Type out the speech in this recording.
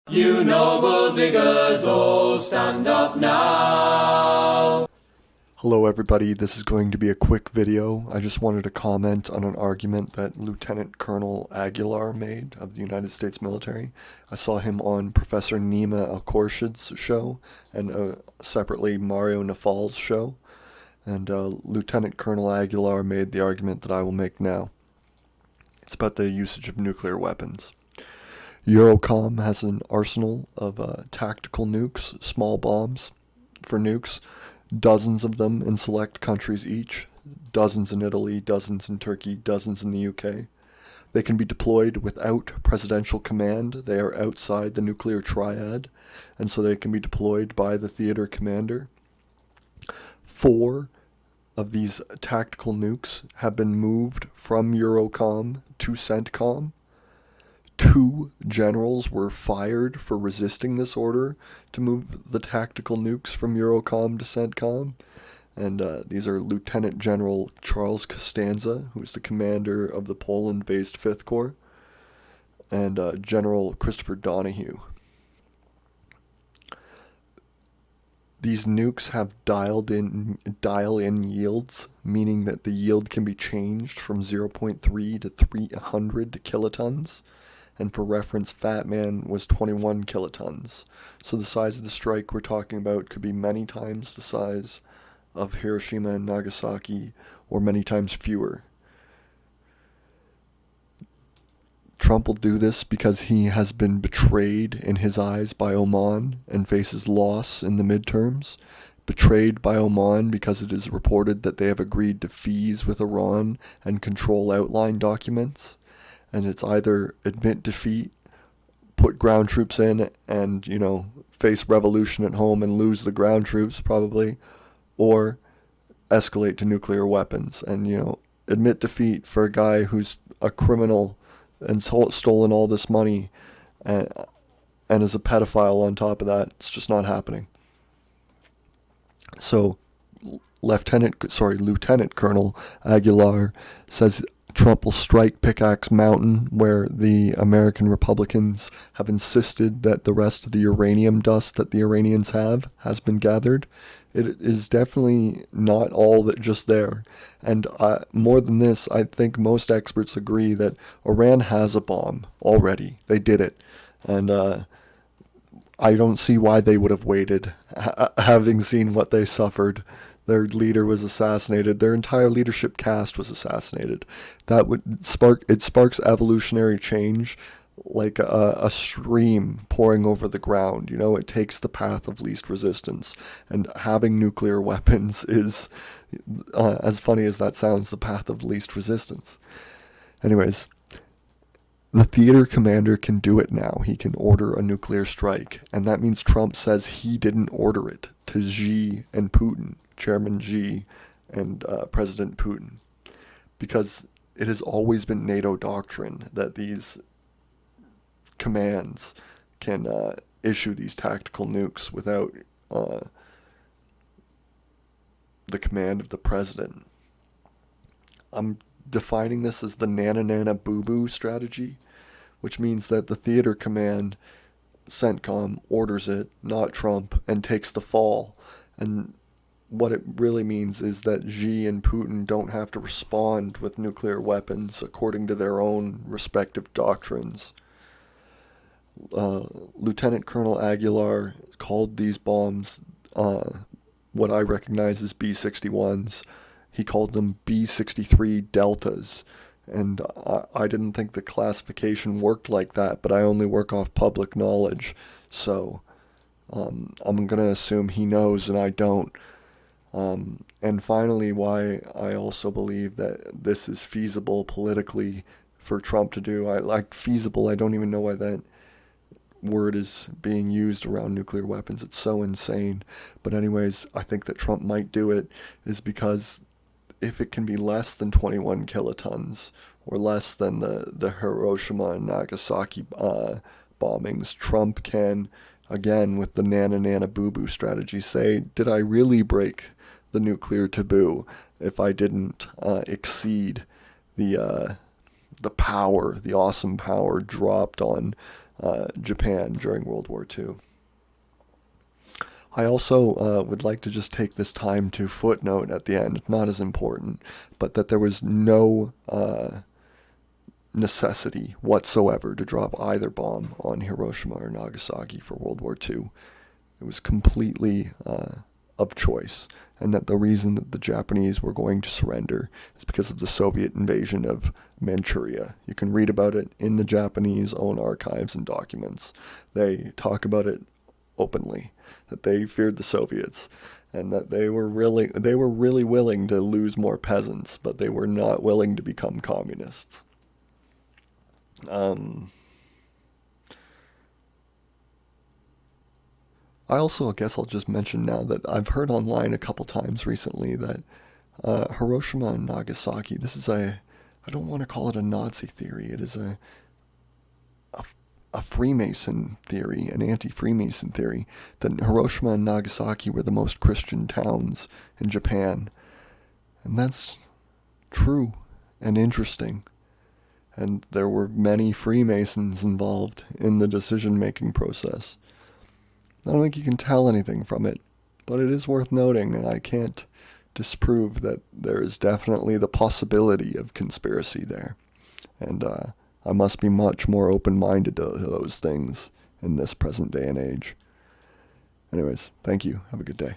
You noble diggers, all stand up now. Hello everybody, this is going to be a quick video. I just wanted to comment on an argument that Lieutenant Colonel Aguilar made of the United States military. I saw him on Professor Nima Alkhorshid's show and separately Mario Nawfal's show. And Lieutenant Colonel Aguilar made the argument that I will make now. It's about the usage of nuclear weapons. Eurocom has an arsenal of tactical nukes, small bombs for nukes, dozens of them in select countries each, dozens in Italy, dozens in Turkey, dozens in the UK. They can be deployed without presidential command. They are outside the nuclear triad, and so they can be deployed by the theater commander. 4 of these tactical nukes have been moved from Eurocom to CENTCOM. 2 generals were fired for resisting this order to move the tactical nukes from Eurocom to CENTCOM. And these are Lieutenant General Charles Costanza, who is the commander of the Poland-based 5th Corps, and General Christopher Donahue. These nukes have dial-in yields, meaning that the yield can be changed from 0.3 to 300 kilotons. And for reference, Fat Man was 21 kilotons. So the size of the strike we're talking about could be many times the size of Hiroshima and Nagasaki, or many times fewer. Trump will do this because he has been betrayed in his eyes by Oman and faces loss in the midterms. Betrayed by Oman because it is reported that they have agreed to fees with Iran and control outline documents. And it's either admit defeat, put ground troops in, and, face revolution at home and lose the ground troops probably, or escalate to nuclear weapons. And, admit defeat for a guy who's a criminal and stolen all this money and is a pedophile on top of that. It's just not happening. So Lieutenant Colonel Aguilar says Trump will strike Pickaxe Mountain, where the American Republicans have insisted that the rest of the uranium dust that the Iranians have has been gathered. It is definitely not all that just there. And more than this, I think most experts agree that Iran has a bomb already. They did it. And I don't see why they would have waited, having seen what they suffered. Their leader was assassinated. Their entire leadership cast was assassinated. That would sparks evolutionary change like a stream pouring over the ground. It takes the path of least resistance. And having nuclear weapons is, as funny as that sounds, the path of least resistance. Anyways, the theater commander can do it now. He can order a nuclear strike. And that means Trump says he didn't order it to Xi and Putin. Chairman Xi and President Putin, because it has always been NATO doctrine that these commands can issue these tactical nukes without the command of the president. I'm defining this as the nana boo boo strategy, which means that the theater command, CENTCOM, orders it, not Trump, and takes the fall. And what it really means is that Xi and Putin don't have to respond with nuclear weapons according to their own respective doctrines. Lieutenant Colonel Aguilar called these bombs what I recognize as B-61s. He called them B-63 Deltas. And I didn't think the classification worked like that, but I only work off public knowledge. So I'm going to assume he knows and I don't. And finally, why I also believe that this is feasible politically for Trump to do. I like feasible. I don't even know why that word is being used around nuclear weapons. It's so insane. But anyways, I think that Trump might do it is because if it can be less than 21 kilotons or less than the Hiroshima and Nagasaki bombings, Trump can, again, with the nana boo boo strategy, say, did I really break the nuclear taboo if I didn't exceed the power, the awesome power dropped on Japan during World War II. I also would like to just take this time to footnote at the end, not as important, but that there was no necessity whatsoever to drop either bomb on Hiroshima or Nagasaki for World War II. It was completely of choice, and that the reason that the Japanese were going to surrender is because of the Soviet invasion of Manchuria. You can read about it in the Japanese own archives and documents. They talk about it openly, that they feared the Soviets, and that they were really willing to lose more peasants, but they were not willing to become communists. I also guess I'll just mention now that I've heard online a couple times recently that Hiroshima and Nagasaki, I don't want to call it a Nazi theory, it is a Freemason theory, an anti-Freemason theory, that Hiroshima and Nagasaki were the most Christian towns in Japan. And that's true and interesting. And there were many Freemasons involved in the decision-making process. I don't think you can tell anything from it, but it is worth noting, and I can't disprove that there is definitely the possibility of conspiracy there. And I must be much more open-minded to those things in this present day and age. Anyways, thank you. Have a good day.